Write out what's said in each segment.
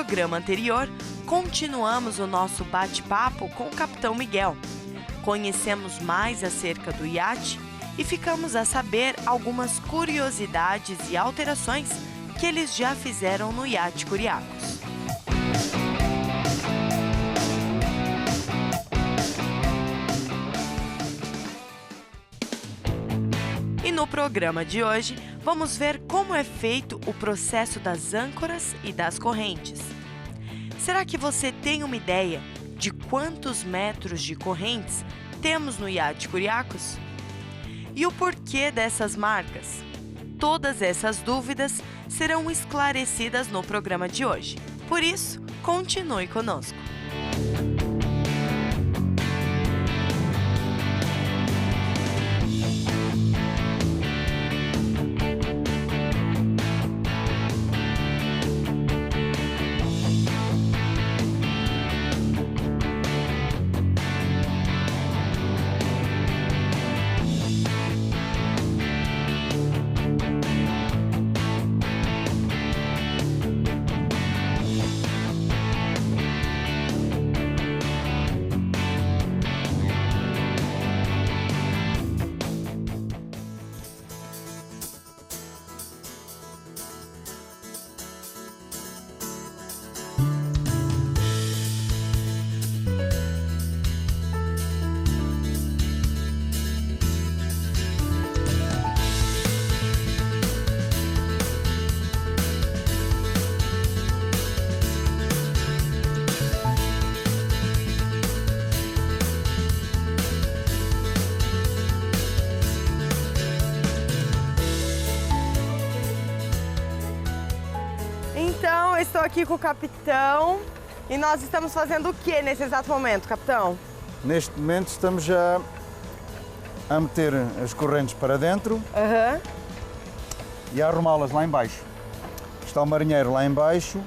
programa anterior, continuamos o nosso bate-papo com o Capitão Miguel. Conhecemos mais acerca do iate e ficamos a saber algumas curiosidades e alterações que eles já fizeram no iate Curiacos. E no programa de hoje, vamos ver como é feito o processo das âncoras e das correntes. Será que você tem uma ideia de quantos metros de correntes temos no iate Curiacos? E o porquê dessas marcas? Todas essas dúvidas serão esclarecidas no programa de hoje. Por isso, continue conosco. Então, eu estou aqui com o capitão e nós estamos fazendo o que nesse exato momento, capitão? Neste momento estamos já a meter as correntes para dentro e a arrumá-las lá em baixo. Está o marinheiro lá em baixo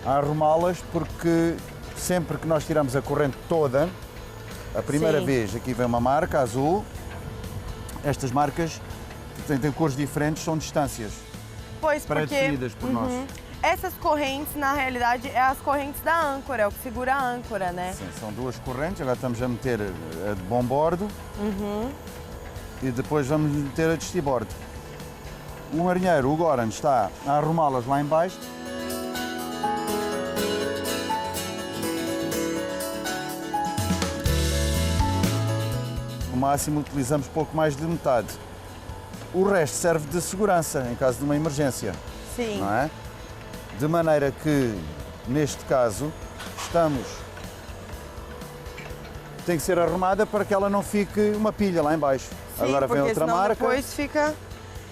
a arrumá-las porque sempre que nós tiramos a corrente toda, a primeira vez aqui vem uma marca azul, estas marcas têm cores diferentes, são distâncias. Pois, pré-definidas por nós. Essas correntes, na realidade, é as correntes da âncora, é o que segura a âncora, né? Sim, são duas correntes, agora estamos a meter a de bom bordo e depois vamos meter a de estibordo. O marinheiro, o Goran, está a arrumá-las lá em baixo. No máximo utilizamos pouco mais de metade. O resto serve de segurança em caso de uma emergência. Sim. Não é? De maneira que, neste caso, tem que ser arrumada para que ela não fique uma pilha lá em baixo. Sim, agora vem outra marca. Depois fica...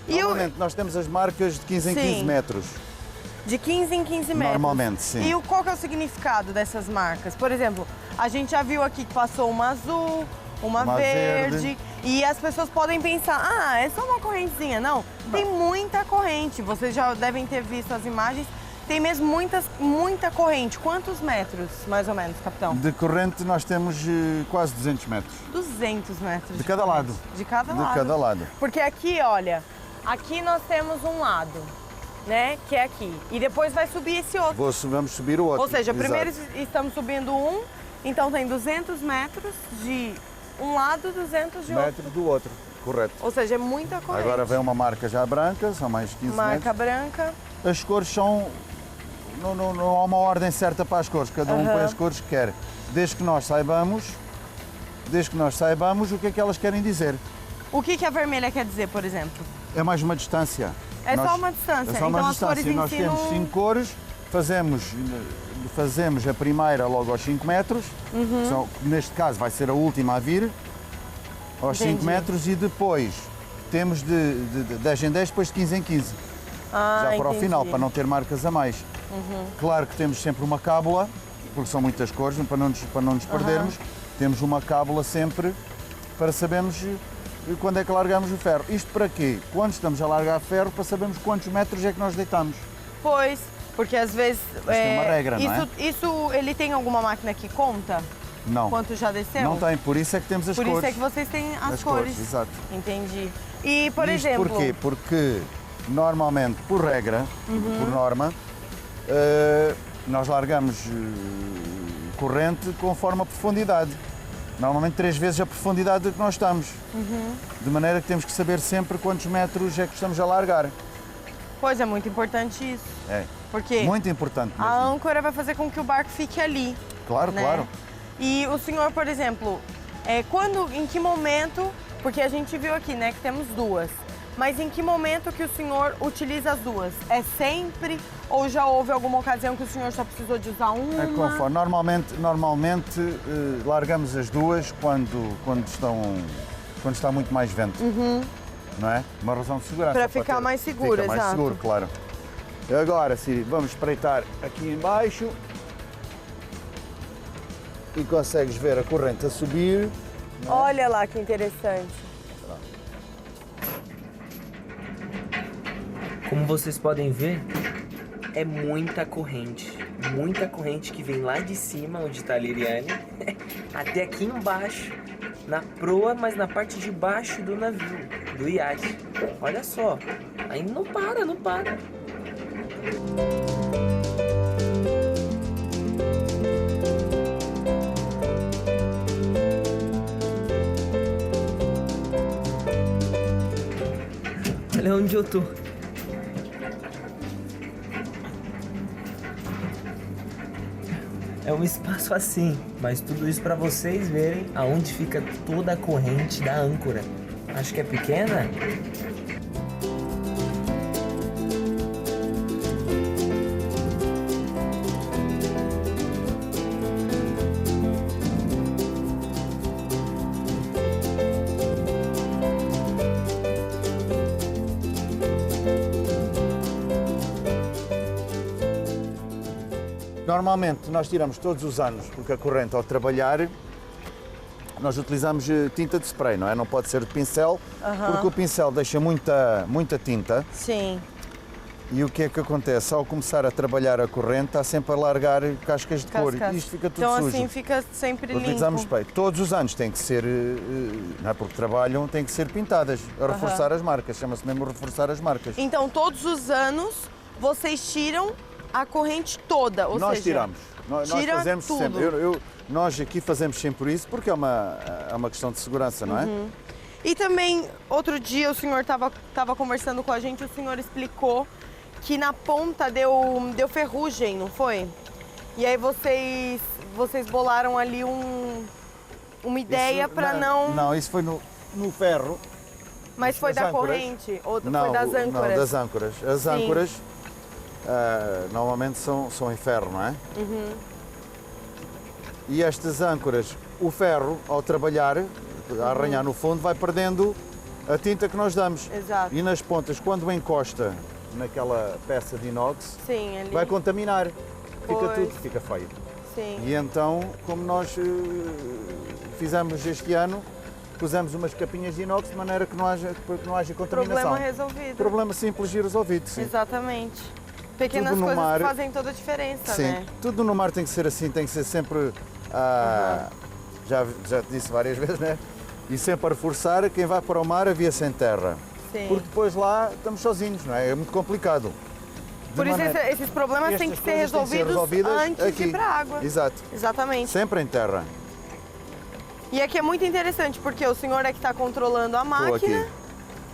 Normalmente nós temos as marcas de 15 em 15 metros. De 15 em 15 metros. Normalmente, sim. E qual que é o significado dessas marcas? Por exemplo, a gente já viu aqui que passou uma azul, uma verde. E as pessoas podem pensar, é só uma correntezinha. Não, tem muita corrente. Vocês já devem ter visto as imagens. Tem mesmo muita corrente. Quantos metros, mais ou menos, capitão? De corrente nós temos quase 200 metros. 200 metros. De cada lado. De cada lado. De cada lado. Porque aqui, olha, aqui nós temos um lado, né, que é aqui. E depois vai subir esse outro. Vamos subir o outro. Ou seja, primeiro Exato. Estamos subindo um, então tem 200 metros de um lado, 200 de outro. Metro do outro, correto. Ou seja, é muita corrente. Agora vem uma marca já branca, são mais 15 Marca metros. branca. As cores são... Não há uma ordem certa para as cores, cada um põe as cores que quer. Desde que nós saibamos o que é que elas querem dizer. O que a vermelha quer dizer, por exemplo? É mais uma distância. É só uma distância. É só uma então distância. As cores Nós temos 5 cores, fazemos a primeira logo aos 5 metros, neste caso vai ser a última a vir, aos 5 metros, e depois temos de 10 em 10, depois de 15 em 15. Já para o final, para não ter marcas a mais. Claro que temos sempre uma cábula, porque são muitas cores, para não nos perdermos, temos uma cábula sempre para sabermos quando é que largamos o ferro. Isto para quê? Quando estamos a largar ferro, para sabermos quantos metros é que nós deitamos. Pois, porque às vezes... tem uma regra, não é? Isso, ele tem alguma máquina que conta? Não. Quanto já desceu? Não tem, por isso é que temos as cores. Por isso é que vocês têm as cores. Exato. Entendi. E, por Isto exemplo... porquê? Porque, normalmente, por regra, por norma, nós largamos corrente conforme a profundidade. Normalmente 3 vezes a profundidade que nós estamos. De maneira que temos que saber sempre quantos metros é que estamos a largar. Pois é, muito importante isso. É. Porque muito importante mesmo. A âncora vai fazer com que o barco fique ali. Claro, né? claro. E o senhor, por exemplo, em que momento, porque a gente viu aqui, né, que temos 2, mas em que momento que o senhor utiliza as 2? É sempre ou já houve alguma ocasião que o senhor só precisou de usar uma? É conforme. Normalmente largamos as 2 quando está muito mais vento. Não é? Uma razão de segurança. Para ficar mais seguro, exato. Fica mais seguro, claro. Agora, Siri, vamos espreitar aqui em baixo. E consegues ver a corrente a subir. Não é? Olha lá que interessante. Como vocês podem ver, é muita corrente que vem lá de cima, onde está a Liriane, até aqui embaixo, na proa, mas na parte de baixo do navio, do iate. Olha só, aí não para. Olha onde eu tô. É um espaço assim, mas tudo isso para vocês verem aonde fica toda a corrente da âncora. Acho que é pequena? Normalmente nós tiramos todos os anos, porque a corrente ao trabalhar, nós utilizamos tinta de spray, não é? Não pode ser de pincel, porque o pincel deixa muita tinta. Sim. E o que é que acontece? Ao começar a trabalhar a corrente, está sempre a largar cascas de cor e isto fica tudo então, sujo. Então assim fica sempre limpo. Utilizamos spray. Todos os anos tem que ser, não é porque trabalham, tem que ser pintadas, a reforçar as marcas, chama-se mesmo reforçar as marcas. Então todos os anos vocês tiram a corrente toda, ou nós seja... tiramos. Nós fazemos tudo. sempre. Nós aqui fazemos sempre isso porque é uma questão de segurança, não é? E também, outro dia o senhor estava conversando com a gente, o senhor explicou que na ponta deu ferrugem, não foi? E aí vocês bolaram ali uma ideia para não... Não, isso foi no ferro. Mas foi da corrente? Ou foi das âncoras? Não, das âncoras. As âncoras normalmente são em ferro, não é? E estas âncoras, o ferro, ao trabalhar, a arranhar no fundo, vai perdendo a tinta que nós damos. Exato. E nas pontas, quando encosta naquela peça de inox, sim, ali. vai contaminar. Fica feio. Sim. E então, como nós fizemos este ano, pusemos umas capinhas de inox de maneira que não haja contaminação. Problema resolvido. Problema simples e resolvido, sim. Exatamente. Pequenas tudo no coisas mar, que fazem toda a diferença, sim, né? Tudo no mar tem que ser assim, tem que ser sempre, já te disse várias vezes, né? E sempre a reforçar, quem vai para o mar avia sem terra. Sim. Porque depois lá estamos sozinhos, não é? É muito complicado. Por isso esses problemas têm que ser resolvidos antes de ir para a água. Exato. Exatamente. Sempre em terra. E aqui é muito interessante, porque o senhor é que está controlando a máquina. Estou aqui.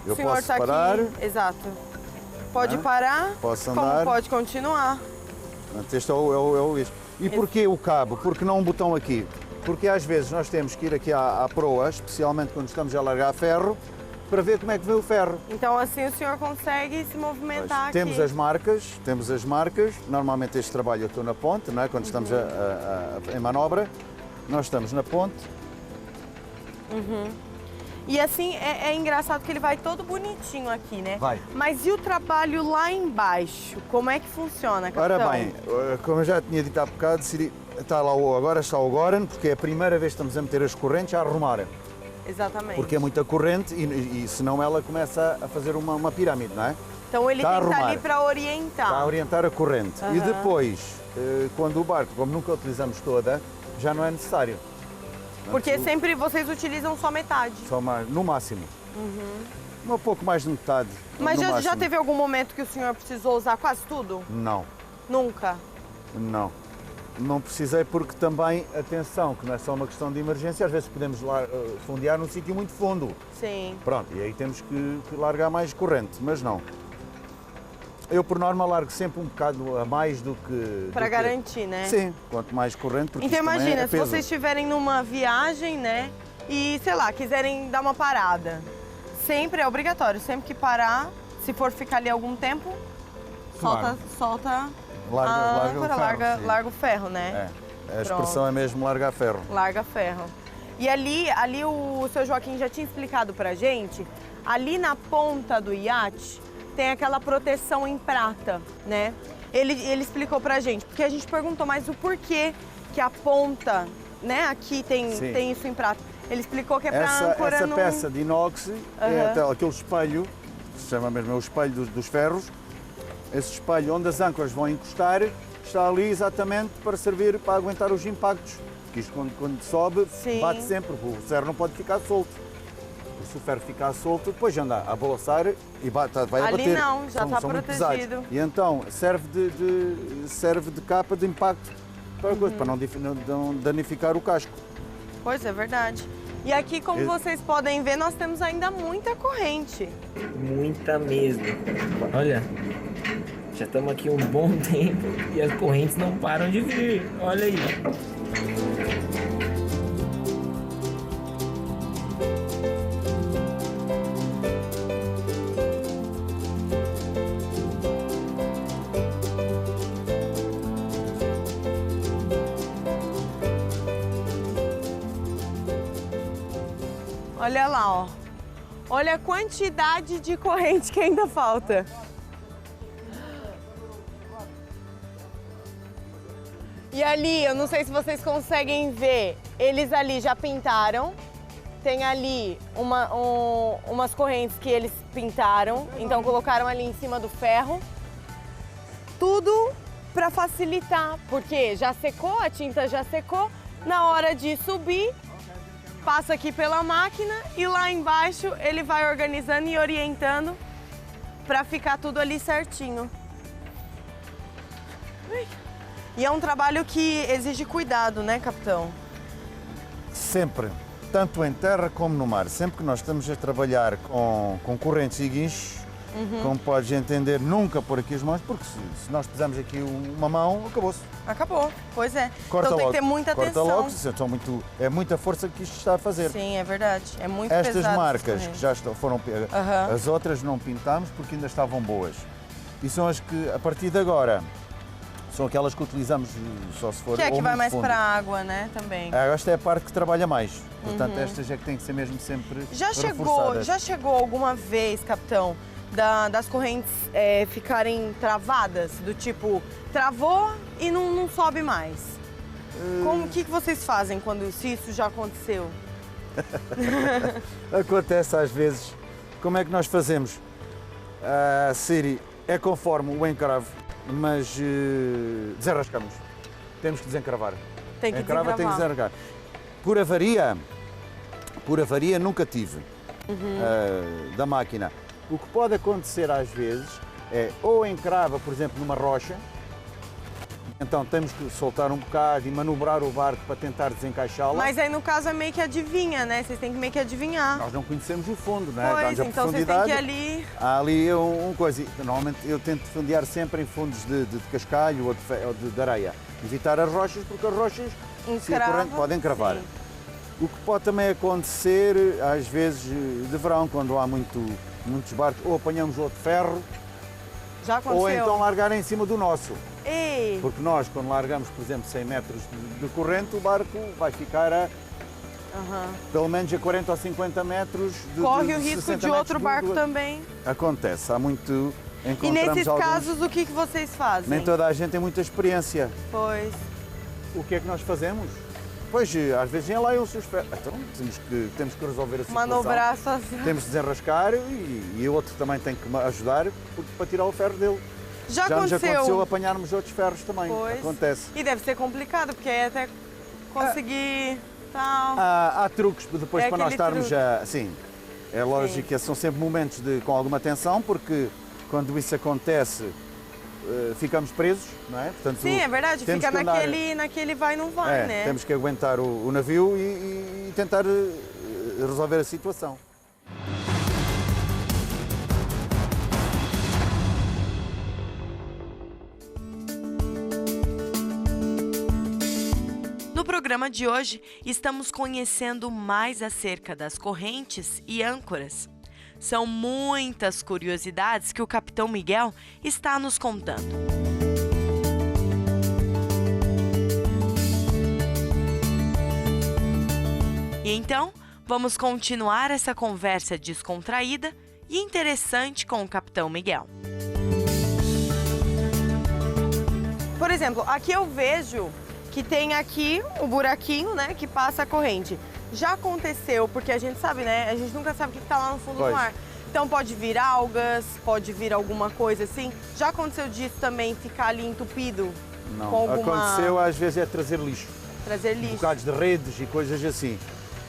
Eu senhor posso tá parar. Aqui. Exato. Pode parar, posso andar. como pode continuar. Este é o isto. E porquê o cabo? Porque não um botão aqui? Porque às vezes nós temos que ir aqui à proa, especialmente quando estamos a largar ferro, para ver como é que vem o ferro. Então assim o senhor consegue se movimentar aqui. Temos as marcas. Normalmente este trabalho eu estou na ponte, não é? Quando estamos em manobra, nós estamos na ponte. E assim, é engraçado que ele vai todo bonitinho aqui, né? Vai. Mas e o trabalho lá embaixo? Como é que funciona, capitão? Ora bem, como eu já tinha dito há bocado, agora está o Goran, porque é a primeira vez que estamos a meter as correntes a arrumar. Exatamente. Porque é muita corrente e senão ela começa a fazer uma pirâmide, não é? Então ele tem que estar ali para orientar. Para orientar a corrente. E depois, quando o barco, como nunca utilizamos toda, já não é necessário. Porque sempre vocês utilizam só metade. Só mais, no máximo. Um pouco mais de metade. Mas já teve algum momento que o senhor precisou usar quase tudo? Não. Nunca? Não. Não precisei porque também, atenção, que não é só uma questão de emergência, às vezes podemos fundear num sítio muito fundo. Sim. Pronto, e aí temos que largar mais corrente, mas não. Eu, por norma, largo sempre um bocado a mais do que... Para garantir, né? Sim, quanto mais corrente, porque então isto também imagina, é se peso. vocês estiverem numa viagem, né, e, sei lá, quiserem dar uma parada, sempre é obrigatório, sempre que parar, se for ficar ali algum tempo, Claro. solta Larga a o âncora, ferro, sim. larga o ferro, né? É. A expressão é mesmo largar ferro. Larga ferro. E ali o seu Joaquim já tinha explicado pra gente, ali na ponta do iate tem aquela proteção em prata, né? Ele explicou pra gente, porque a gente perguntou, mas o porquê que a ponta, né, aqui tem isso em prata. Ele explicou que é pra âncora essa não... peça de inox é até aquele espelho, se chama mesmo o espelho dos ferros, esse espelho onde as âncoras vão encostar, está ali exatamente para servir para aguentar os impactos. Porque isto quando sobe, bate sempre, o ferro não pode ficar solto. Se o ferro ficar solto, depois anda a balançar e vai a bater. Ali não, já está são muito protegido. pesados. E então serve de capa de impacto para não danificar o casco. Pois é, verdade. E aqui, como vocês podem ver, nós temos ainda muita corrente. Muita mesmo. Olha, já estamos aqui um bom tempo e as correntes não param de vir. Olha aí. Olha lá, ó. Olha a quantidade de corrente que ainda falta. E ali, eu não sei se vocês conseguem ver, eles ali já pintaram. Tem ali umas correntes que eles pintaram, então colocaram ali em cima do ferro. Tudo para facilitar, porque já secou, a tinta já secou. Na hora de subir, passa aqui pela máquina e lá embaixo ele vai organizando e orientando para ficar tudo ali certinho. E é um trabalho que exige cuidado, né, capitão? Sempre, tanto em terra como no mar. Sempre que nós estamos a trabalhar com correntes e guinchos, como podes entender, nunca pôr aqui as mãos, porque se nós pisamos aqui uma mão, acabou-se. Acabou, pois é. Corta então tem logo, que ter muita corta atenção. logo, é muita força que isto está a fazer. Sim, é verdade. É muito Estas pesado marcas que já foram... As outras não pintámos porque ainda estavam boas. E são as que, a partir de agora, são aquelas que utilizamos só se for... Que é que vai mais fundo. para a água, né, também. Esta é a parte que trabalha mais. Portanto, estas é que têm que ser mesmo sempre reforçadas. Já chegou alguma vez, capitão, das correntes ficarem travadas? Do tipo, travou e não sobe mais. O que vocês fazem se isso já aconteceu? Acontece às vezes. Como é que nós fazemos? Siri, é conforme o encrave, mas desenrascamos. Temos que desencravar. Tem que Encrava, tem que desenrascar. Por avaria nunca tive da máquina. O que pode acontecer às vezes é ou encrava, por exemplo, numa rocha, então temos que soltar um bocado e manobrar o barco para tentar desencaixá-la. Mas aí no caso é meio que adivinha, né? Vocês têm que meio que adivinhar. Nós não conhecemos o fundo, não é? Pois, Dá-nos a então vocês têm que ir ali... Há ali uma coisa, normalmente eu tento fundear sempre em fundos de cascalho ou de areia. Evitar as rochas, porque as rochas, se a corrente, podem encravar. Sim. O que pode também acontecer, às vezes, de verão, quando há muitos barcos, ou apanhamos outro ferro, já aconteceu. Ou então largar em cima do nosso. Ei. Porque nós, quando largamos, por exemplo, 100 metros de corrente, o barco vai ficar a pelo menos a 40 ou 50 metros de corre o risco de outro barco também. Acontece, há muito... E nesses casos, o que vocês fazem? Nem toda a gente tem muita experiência. Pois. O que é que nós fazemos? Pois, às vezes enlaiam-se os ferros. Então, temos que resolver a situação. Manobrar sozinho. Temos de desenrascar e o outro também tem que ajudar para tirar o ferro dele. Já nos aconteceu apanharmos outros ferros também. Pois. Acontece. E deve ser complicado, porque aí até conseguir tal. Há truques depois para nós estarmos Sim, é lógico que são sempre momentos com alguma tensão, porque quando isso acontece, ficamos presos, não é? Portanto, Sim, é verdade, temos fica que andar- naquele vai e não vai, né? Temos que aguentar o navio e tentar resolver a situação. No programa de hoje, estamos conhecendo mais acerca das correntes e âncoras. São muitas curiosidades que o Capitão Miguel está nos contando. E então, vamos continuar essa conversa descontraída e interessante com o Capitão Miguel. Por exemplo, aqui eu vejo que tem aqui o buraquinho, né, que passa a corrente. Já aconteceu, porque a gente sabe, né, a gente nunca sabe o que está lá no fundo do mar. Então pode vir algas, pode vir alguma coisa assim. Já aconteceu disso também, ficar ali entupido? Não, com alguma... aconteceu às vezes é trazer lixo. Trazer lixo. Bocados de redes e coisas assim.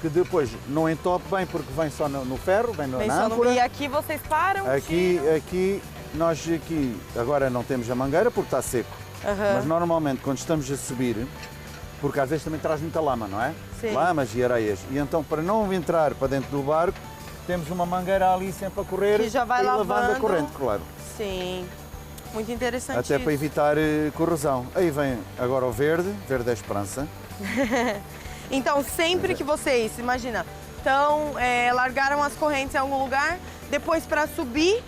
Que depois não entope bem porque vem só no ferro, vem na âncora. E aqui vocês param? Aqui, nós agora não temos a mangueira porque está seco. Mas normalmente quando estamos a subir, porque às vezes também traz muita lama, não é? Sim. Lamas e areias. E então para não entrar para dentro do barco, temos uma mangueira ali sempre a correr que já vai e lavando a corrente, claro. Sim, muito interessante. Até para evitar corrosão. Aí vem agora o verde é a esperança. Então sempre que vocês, imagina, largaram as correntes em algum lugar, depois para subir,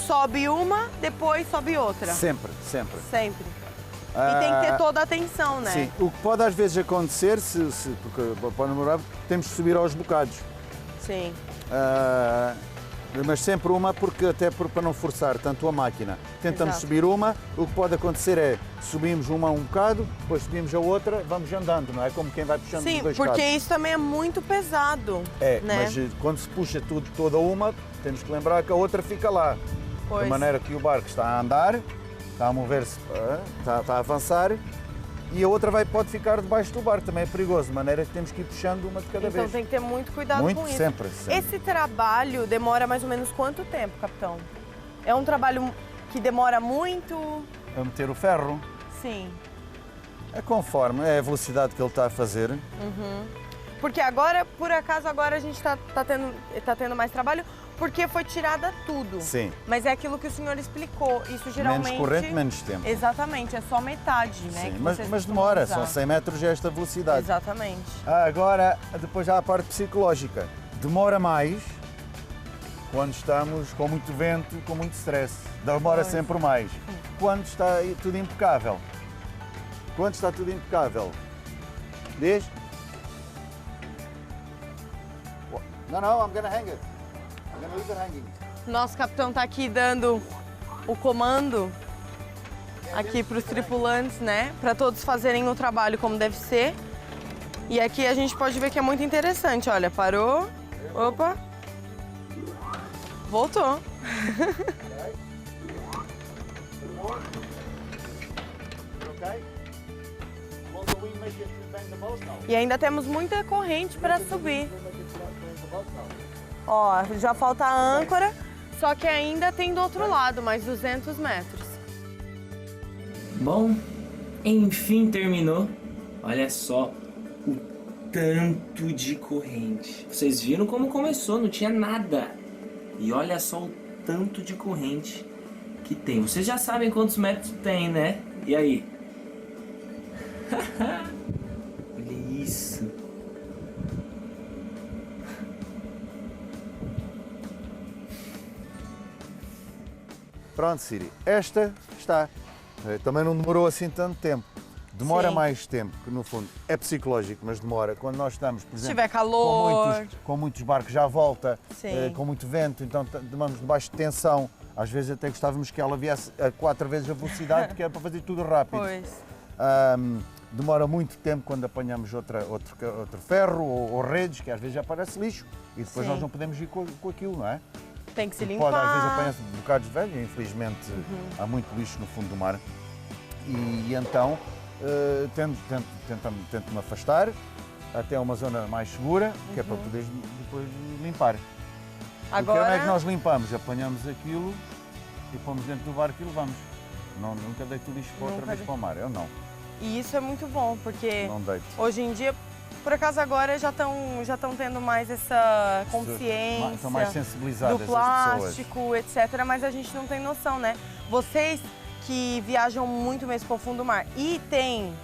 sobe uma, depois sobe outra. Sempre, sempre. Sempre. E tem que ter toda a atenção, né? Sim, o que pode às vezes acontecer, porque pode demorar, temos de subir aos bocados. Sim. Mas sempre uma, para não forçar tanto a máquina. Tentamos Exato. subir uma, o que pode acontecer é subimos uma um bocado, depois subimos a outra, vamos andando, não é? Como quem vai puxando Sim, os dois porque cabos. isso também é muito pesado. É, né? mas quando se puxa toda uma, temos que lembrar que a outra fica lá. Pois. De maneira que o barco está a andar, está a mover-se, está a avançar, e a outra pode ficar debaixo do barco, também é perigoso, de maneira que temos que ir puxando uma de cada vez. Então tem que ter muito cuidado Muito, com isso. sempre. Esse trabalho demora mais ou menos quanto tempo, capitão? É um trabalho que demora muito? A meter o ferro, Sim. é conforme, é a velocidade que ele está a fazer. Porque agora, por acaso, agora a gente tá tendo mais trabalho, porque foi tirada tudo. Sim. Mas é aquilo que o senhor explicou. Isso geralmente... Menos corrente, menos tempo. Exatamente, é só metade, né? Sim, que mas vocês costumam demora, usar. são 100 metros é esta velocidade. Exatamente. Agora, depois há a parte psicológica. Demora mais quando estamos com muito vento, com muito stress. Demora sempre mais. Quando está tudo impecável. Quando está tudo impecável. Diz? No, I'm gonna hang it. I'm gonna leave it hanging. Nosso capitão tá aqui dando o comando aqui para os tripulantes, né? Para todos fazerem o trabalho como deve ser. E aqui a gente pode ver que é muito interessante. Olha, parou. Opa. Voltou. E ainda temos muita corrente para subir. Ó, já falta a âncora, só que ainda tem do outro lado, mais 200 metros. Bom, enfim terminou. Olha só o tanto de corrente. Vocês viram como começou, não tinha nada. E olha só o tanto de corrente que tem. Vocês já sabem quantos metros tem, né? E aí? Olha isso. Pronto, Siri, esta está. Também não demorou assim tanto tempo. Demora Sim. mais tempo, que no fundo é psicológico, mas demora. Quando nós estamos, por exemplo, tiver calor. com muitos barcos à volta, Sim. com muito vento, então estamos debaixo de tensão. Às vezes até gostávamos que ela viesse a 4 vezes a velocidade, porque era para fazer tudo rápido. Pois. Demora muito tempo quando apanhamos outro ferro ou redes, que às vezes já aparece lixo, e depois Sim. nós não podemos ir com aquilo, não é? Tem que se Pode, limpar. às vezes apanha-se bocados velhos, infelizmente há muito lixo no fundo do mar. E então tento-me afastar até uma zona mais segura, que é para poder depois limpar. Agora... Como é que nós limpamos? Apanhamos aquilo e pomos dentro do barco e levamos. Não, nunca deito lixo outra vez para o mar, eu não. E isso é muito bom, porque Não deito. hoje em dia, por acaso agora já estão tendo mais essa consciência Estão mais sensibilizadas do as pessoas. plástico, etc. Mas a gente não tem noção, né? Vocês que viajam muito mesmo para o fundo do mar e tem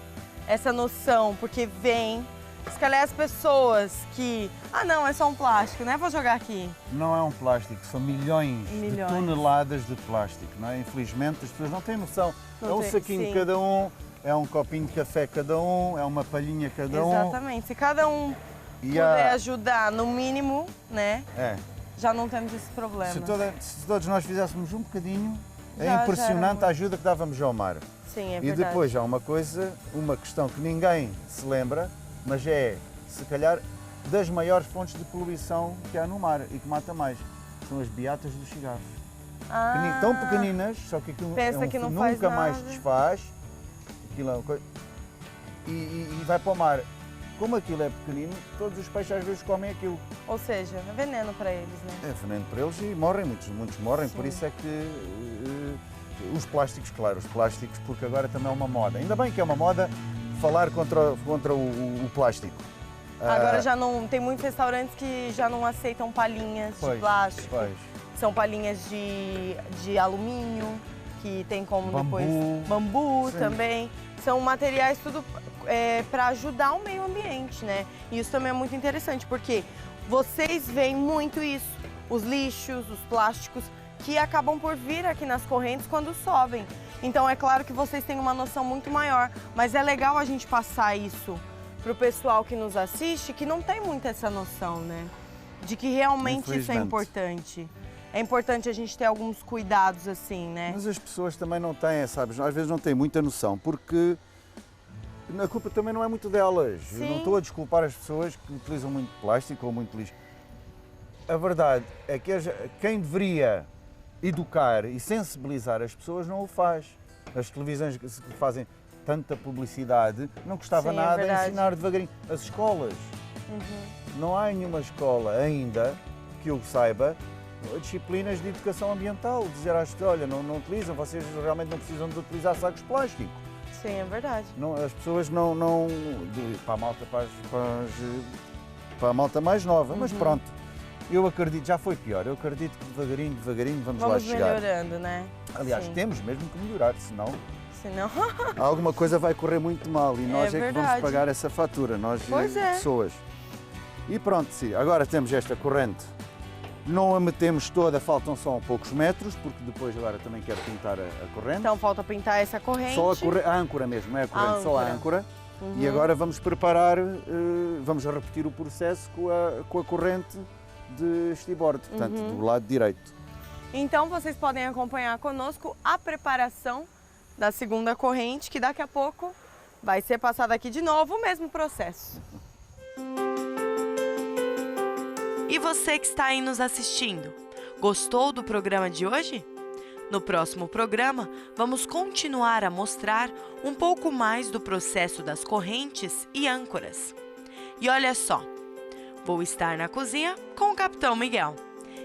essa noção, porque vem, se calhar as pessoas que, não, é só um plástico, né? Vou jogar aqui. Não é um plástico, são milhões de toneladas de plástico, não é? Infelizmente as pessoas não têm noção. É um saquinho de cada um, é um copinho de café cada um, é uma palhinha cada um. Exatamente. Se cada um puder ajudar no mínimo, né? Já não temos esse problema. Se todos nós fizéssemos um bocadinho, é impressionante a ajuda que dávamos ao mar. Sim, é verdade. E depois há uma questão que ninguém se lembra, mas é, se calhar, das maiores fontes de poluição que há no mar e que mata mais. São as beatas dos cigarros. Tão pequeninas, só que aquilo nunca mais desfaz. Aquilo é uma coisa, e vai para o mar. Como aquilo é pequenino, todos os peixes às vezes comem aquilo. Ou seja, é veneno para eles, né? É veneno para eles e morrem, muitos morrem. Sim. Por isso é que os plásticos, porque agora também é uma moda. Ainda bem que é uma moda falar contra o plástico. Agora já não, tem muitos restaurantes que já não aceitam palhinhas de plástico. São palhinhas de alumínio, que tem como bambu também. São materiais tudo para ajudar o meio ambiente, né? E isso também é muito interessante, porque vocês veem muito isso, os lixos, os plásticos, que acabam por vir aqui nas correntes quando sobem. Então é claro que vocês têm uma noção muito maior, mas é legal a gente passar isso para o pessoal que nos assiste, que não tem muito essa noção, né? De que realmente isso é importante. É importante a gente ter alguns cuidados assim, né? Mas as pessoas também não têm, sabes? Às vezes não têm muita noção, porque a culpa também não é muito delas. Sim. Eu não estou a desculpar as pessoas que utilizam muito plástico ou muito lixo. A verdade é que quem deveria educar e sensibilizar as pessoas não o faz. As televisões que fazem tanta publicidade, não custava nada ensinar devagarinho. As escolas. Não há nenhuma escola ainda, que eu saiba, disciplinas de educação ambiental. Dizer às pessoas, olha, não utilizam, vocês realmente não precisam de utilizar sacos de plástico. Sim, é verdade. Não, as pessoas para a malta mais nova, mas pronto. Eu acredito, já foi pior, eu acredito que devagarinho vamos lá chegar. Vamos melhorando, né? Aliás, temos mesmo que melhorar, senão senão alguma coisa vai correr muito mal e nós é que vamos pagar essa fatura, nós pessoas. E pronto, sim, agora temos esta corrente. Não a metemos toda, faltam só poucos metros, porque depois agora também quero pintar a corrente. Então falta pintar essa corrente. Só a âncora mesmo, não é a corrente, só a âncora. E agora vamos preparar, vamos repetir o processo com a corrente de estibordo, portanto, do lado direito. Então vocês podem acompanhar conosco a preparação da segunda corrente, que daqui a pouco vai ser passada aqui de novo, o mesmo processo. E você que está aí nos assistindo, gostou do programa de hoje? No próximo programa, vamos continuar a mostrar um pouco mais do processo das correntes e âncoras. E olha só, vou estar na cozinha com o Capitão Miguel.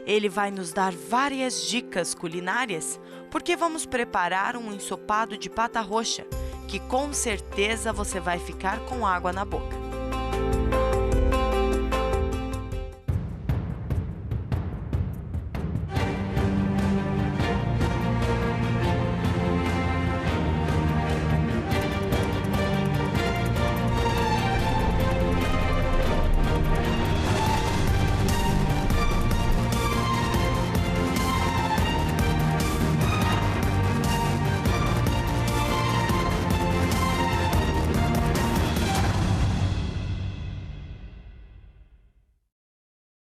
Ele vai nos dar várias dicas culinárias, porque vamos preparar um ensopado de pata roxa, que com certeza você vai ficar com água na boca.